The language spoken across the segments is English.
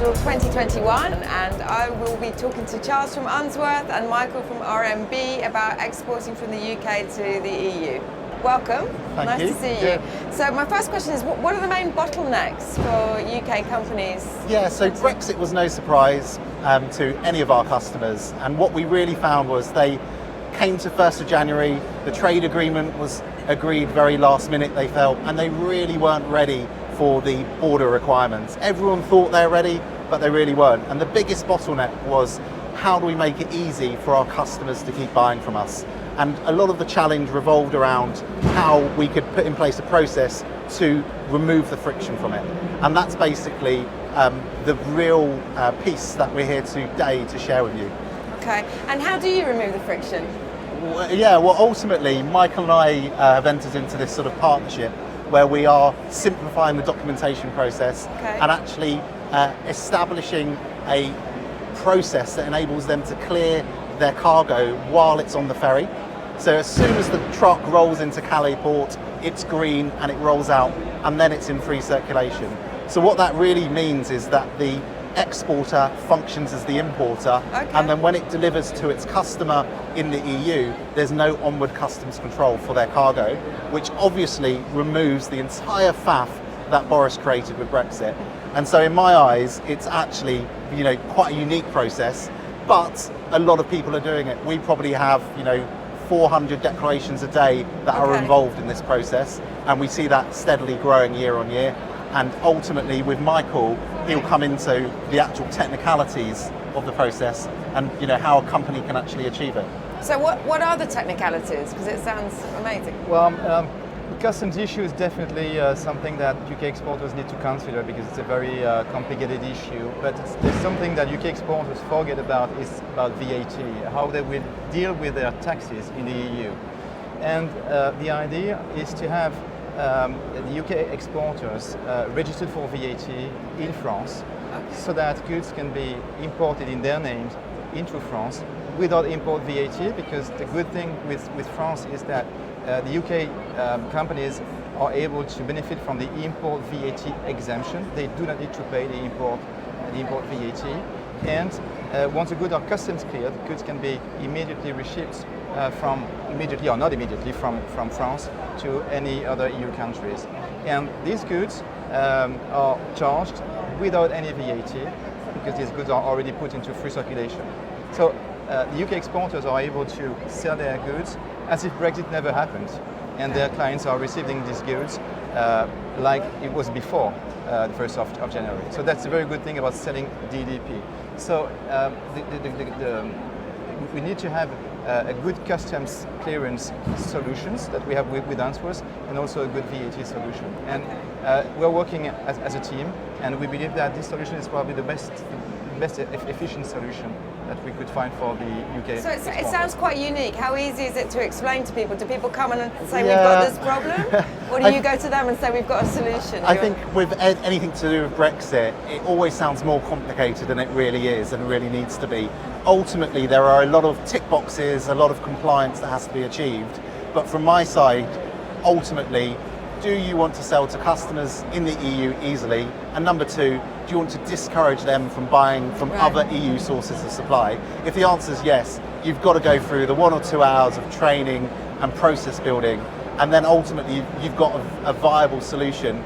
Multimodal 2021, and I will be talking to Charles from UNSWORTH and Michael from RMB about exporting from the UK to the EU. Welcome. Thank you. Nice to see you. So my first question is, what are the main bottlenecks for UK companies? Yeah, so Brexit was no surprise to any of our customers, and what we really found was they came to 1st of January, the trade agreement was agreed very last minute, they felt, and they really weren't ready for the border requirements. Everyone thought they were ready, but they really weren't. And the biggest bottleneck was, how do we make it easy for our customers to keep buying from us? And a lot of the challenge revolved around how we could put in place a process to remove the friction from it. And that's basically the real piece that we're here today to share with you. Okay, and how do you remove the friction? Well, ultimately, Michael and I have entered into this sort of partnership where we are simplifying the documentation process and actually establishing a process that enables them to clear their cargo while it's on the ferry. So as soon as the truck rolls into Calais port, it's green and it rolls out, and then it's in free circulation. So what that really means is that the exporter functions as the importer, and then when it delivers to its customer in the EU, there's no onward customs control for their cargo, which obviously removes the entire faff that Boris created with Brexit. And so in my eyes, it's actually, quite a unique process, but a lot of people are doing it. We probably have, 400 declarations a day that are involved in this process, and we see that steadily growing year on year. And ultimately, with Michael, he'll come into the actual technicalities of the process and how a company can actually achieve it. So what are the technicalities? Because it sounds amazing. Well, customs issue is definitely something that UK exporters need to consider because it's a very complicated issue. But there's something that UK exporters forget about is about VAT, how they will deal with their taxes in the EU. And the idea is to have the UK exporters registered for VAT in France, so that goods can be imported in their names into France without import VAT, because the good thing with France is that the UK companies are able to benefit from the import VAT exemption. They do not need to pay the import VAT. And once the goods are customs cleared, goods can be immediately reshipped from France to any other EU countries. And these goods are charged without any VAT because these goods are already put into free circulation. So the UK exporters are able to sell their goods as if Brexit never happened, and their clients are receiving these goods like it was before the 1st of January. So that's a very good thing about selling DDP. So we need to have a good customs clearance solutions that we have with UNSWORTH, and also a good VAT solution. And we're working as a team, and we believe that this solution is probably the best efficient solution that we could find for the UK. So it sounds quite unique. How easy is it to explain to people? Do people come in and say, we've got this problem? Or do you go to them and say, we've got a solution? I think with anything to do with Brexit, it always sounds more complicated than it really is and really needs to be. Ultimately, there are a lot of tick boxes, a lot of compliance that has to be achieved. But from my side, ultimately, do you want to sell to customers in the EU easily? And number two, do you want to discourage them from buying from other EU sources of supply? If the answer is yes, you've got to go through the 1 or 2 hours of training and process building, and then ultimately you've got a viable solution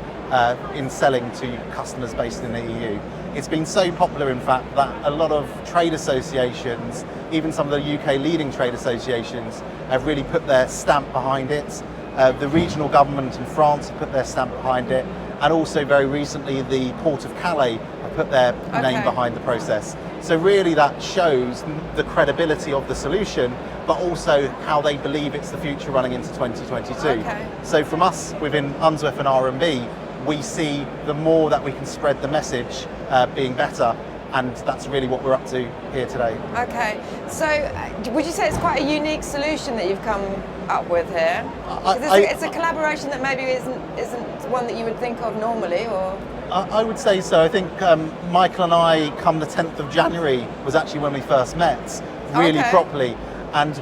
in selling to customers based in the EU. It's been so popular, in fact, that a lot of trade associations, even some of the UK leading trade associations, have really put their stamp behind it. The regional government in France have put their stamp behind it, and also very recently the Port of Calais have put their name behind the process. So really that shows the credibility of the solution, but also how they believe it's the future running into 2022. So from us within UNSWORTH and RMB, we see the more that we can spread the message being better, and that's really what we're up to here today. Okay, so would you say it's quite a unique solution that you've come up with here? It's a collaboration that maybe isn't one that you would think of normally, or? I would say so. I think Michael and I, come the 10th of January, was actually when we first met, really properly, and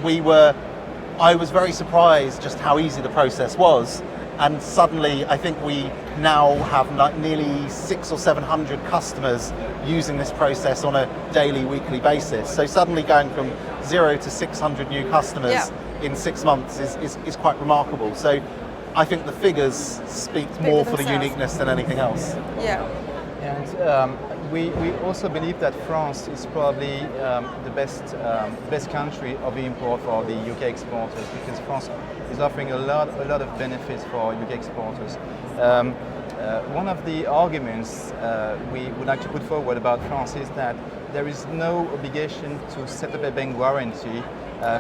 I was very surprised just how easy the process was. And suddenly, I think we now have nearly 600 or 700 customers using this process on a daily, weekly basis. So suddenly going from 0 to 600 new customers in 6 months is quite remarkable. So I think the figures speak more for the uniqueness than anything else. Yeah. And we also believe that France is probably the best country of import for the UK exporters, because France is offering a lot of benefits for UK exporters. One of the arguments we would like to put forward about France is that there is no obligation to set up a bank guarantee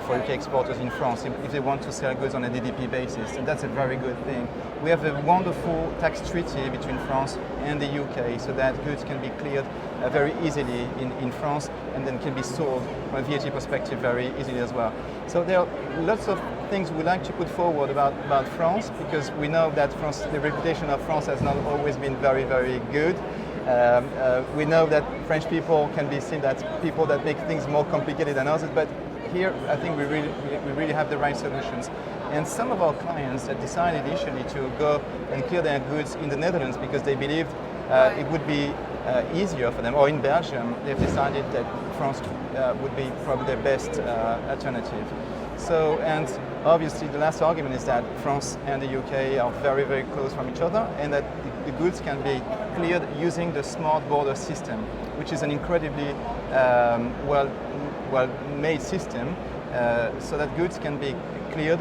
for UK exporters in France if they want to sell goods on a DDP basis, and that's a very good thing. We have a wonderful tax treaty between France and the UK, so that goods can be cleared very easily in France, and then can be sold from a VAT perspective very easily as well. So there are lots of things we like to put forward about France, because we know that the reputation of France has not always been very, very good. We know that French people can be seen as people that make things more complicated than others, but here I think we really have the right solutions. And some of our clients that decided initially to go and clear their goods in the Netherlands because they believed it would be easier for them, or in Belgium, they've decided that France would be probably their best alternative. So, and obviously the last argument is that France and the UK are very, very close from each other, and that the goods can be cleared using the smart border system, which is an incredibly well-made system, so that goods can be cleared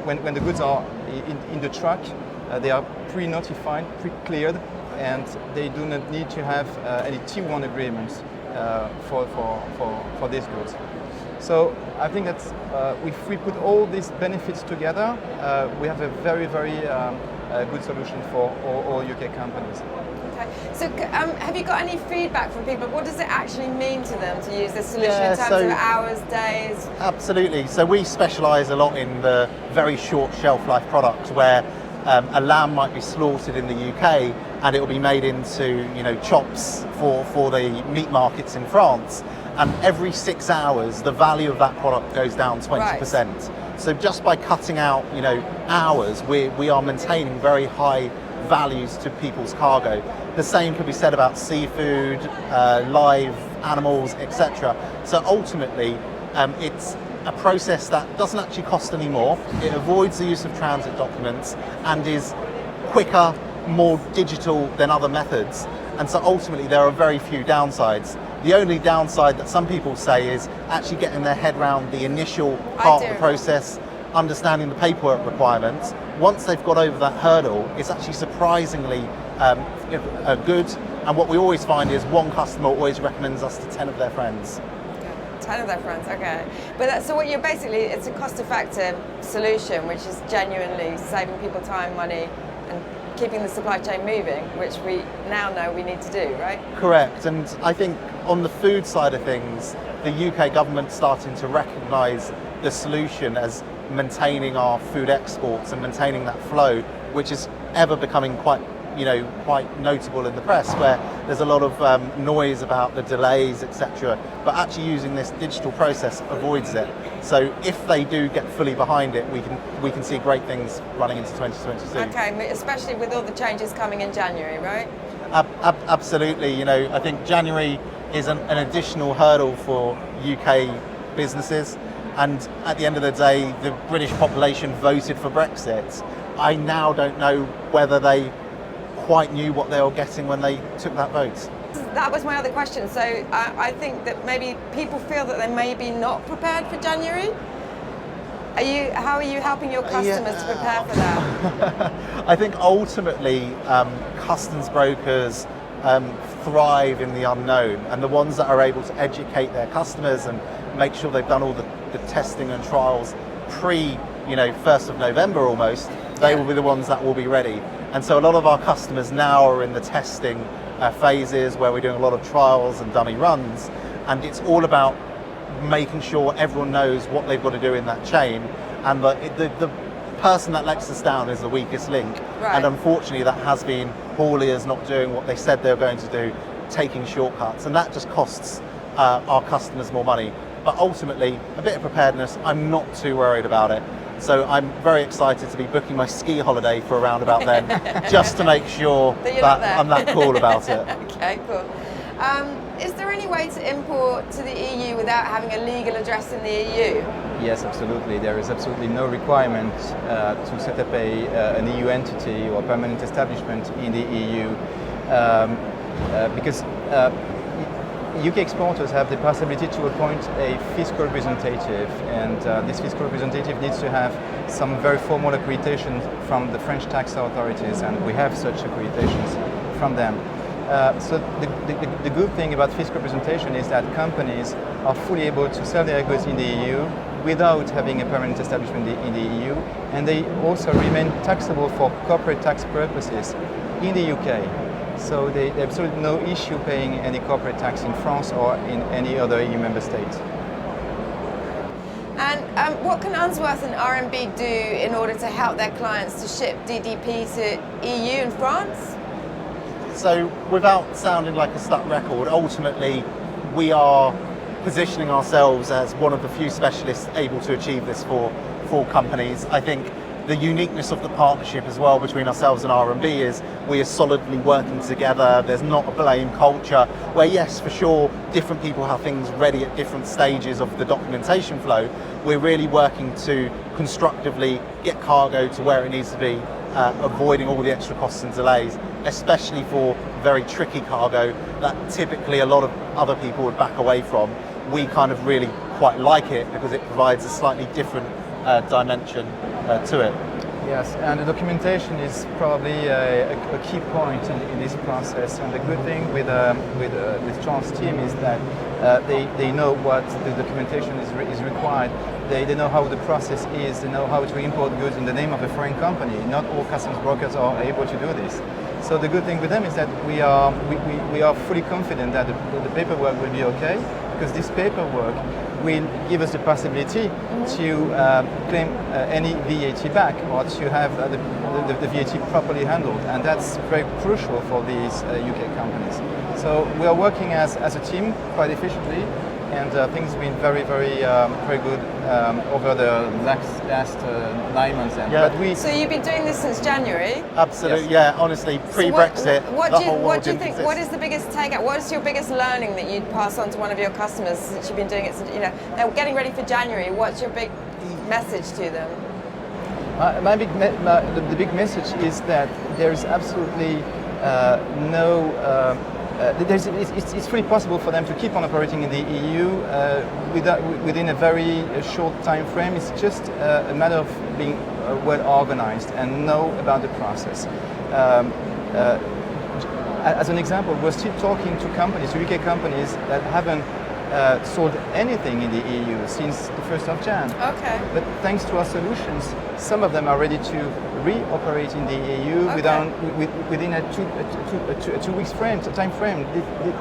when the goods are in the truck. They are pre-notified, pre-cleared, and they do not need to have any T1 agreements for these goods. So I think that if we put all these benefits together, we have a very, very good solution for all UK companies. Okay. So have you got any feedback from people? What does it actually mean to them to use this solution in terms of hours, days? Absolutely. So we specialise a lot in the very short shelf life products where a lamb might be slaughtered in the UK and it will be made into chops for the meat markets in France. And every 6 hours, the value of that product goes down 20%. Right. So just by cutting out, hours, we are maintaining very high values to people's cargo. The same could be said about seafood, live animals, etc. So ultimately, it's a process that doesn't actually cost any more. It avoids the use of transit documents and is quicker, more digital than other methods. And so ultimately, there are very few downsides. The only downside that some people say is actually getting their head around the initial part of the process, understanding the paperwork requirements. Once they've got over that hurdle, it's actually surprisingly good. And what we always find is one customer always recommends us to 10 of their friends. 10 of their friends, okay. But so what you're basically, it's a cost-effective solution, which is genuinely saving people time, money, and keeping the supply chain moving, which we now know we need to do, right? Correct. And I think on the food side of things, the UK government's starting to recognise the solution as maintaining our food exports and maintaining that flow, which is ever becoming quite notable in the press, where there's a lot of noise about the delays, etc. But actually using this digital process avoids it. So if they do get fully behind it, we can see great things running into 2022. Okay, especially with all the changes coming in January, right? Absolutely. I think January is an additional hurdle for UK businesses. And at the end of the day, the British population voted for Brexit. I now don't know whether they quite knew what they were getting when they took that vote. That was my other question. So I think that maybe people feel that they're maybe not prepared for January. How are you helping your customers to prepare for that? I think ultimately customs brokers thrive in the unknown, and the ones that are able to educate their customers and make sure they've done all the testing and trials pre 1st of November almost, they will be the ones that will be ready. And so a lot of our customers now are in the testing phases where we're doing a lot of trials and dummy runs, and it's all about making sure everyone knows what they've got to do in that chain, and the person that lets us down is the weakest link. Right. And unfortunately that has been hauliers not doing what they said they were going to do, taking shortcuts, and that just costs our customers more money. But ultimately, a bit of preparedness, I'm not too worried about it. So I'm very excited to be booking my ski holiday for around about then, just to make sure that I'm that cool about it. Okay, cool. Is there any way to import to the EU without having a legal address in the EU? Yes, absolutely. There is absolutely no requirement to set up an EU entity or permanent establishment in the EU because UK exporters have the possibility to appoint a fiscal representative, and this fiscal representative needs to have some very formal accreditation from the French tax authorities, and we have such accreditations from them. So the good thing about fiscal representation is that companies are fully able to sell their goods in the EU without having a permanent establishment in the EU, and they also remain taxable for corporate tax purposes in the UK. So they have absolutely no issue paying any corporate tax in France or in any other EU member state. And what can Unsworth and RMB do in order to help their clients to ship DDP to EU and France? So without sounding like a stuck record, ultimately we are positioning ourselves as one of the few specialists able to achieve this for companies. I think the uniqueness of the partnership as well between ourselves and RMB is we are solidly working together. There's not a blame culture where, yes, for sure, different people have things ready at different stages of the documentation flow. We're really working to constructively get cargo to where it needs to be, avoiding all the extra costs and delays, especially for very tricky cargo that typically a lot of other people would back away from. We kind of really quite like it because it provides a slightly different dimension to it. Yes, and the documentation is probably a key point in this process. And the good thing with Charles' team is that they know what the documentation is required. They know how the process is. They know how to import goods in the name of a foreign company. Not all customs brokers are able to do this. So the good thing with them is that we are fully confident that the paperwork will be okay, because this paperwork will give us the possibility to claim any VAT back or to have the VAT properly handled, and that's very crucial for these UK companies. So we are working as a team quite efficiently, and things have been very good over the last 9 months. Yeah. But So you've been doing this since January? Absolutely, Yes. yeah. Honestly, pre-Brexit, What the do you, whole what world do you didn't think? exist. What is the biggest takeout? What is your biggest learning that you'd pass on to one of your customers since you've been doing it? Since, they're getting ready for January. What's your big message to them? The big message is that there is absolutely it's fully possible for them to keep on operating in the EU within a very short time frame. It's just a matter of being well organized and know about the process. As an example, we're still talking to companies, to UK companies that haven't sold anything in the EU since the 1st of Jan. Okay. But thanks to our solutions, some of them are ready to reoperate in the EU within a 2 weeks time frame.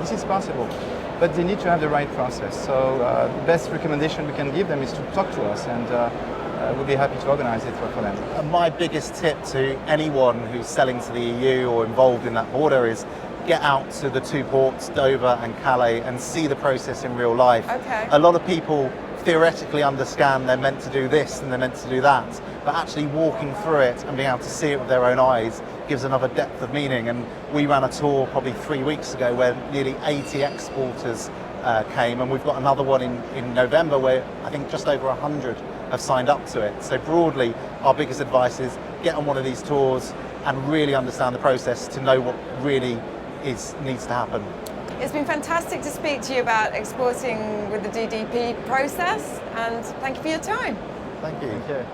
This is possible, but they need to have the right process. So the best recommendation we can give them is to talk to us, and we'll be happy to organize it for them. And my biggest tip to anyone who's selling to the EU or involved in that border is get out to the two ports, Dover and Calais, and see the process in real life. Okay. A lot of people theoretically understand they're meant to do this and they're meant to do that, but actually walking through it and being able to see it with their own eyes gives another depth of meaning. And we ran a tour probably 3 weeks ago where nearly 80 exporters came, and we've got another one in November where I think just over 100 have signed up to it. So broadly, our biggest advice is get on one of these tours and really understand the process to know what really needs to happen. It's been fantastic to speak to you about exporting with the DDP process, and thank you for your time. Thank you. Thank you.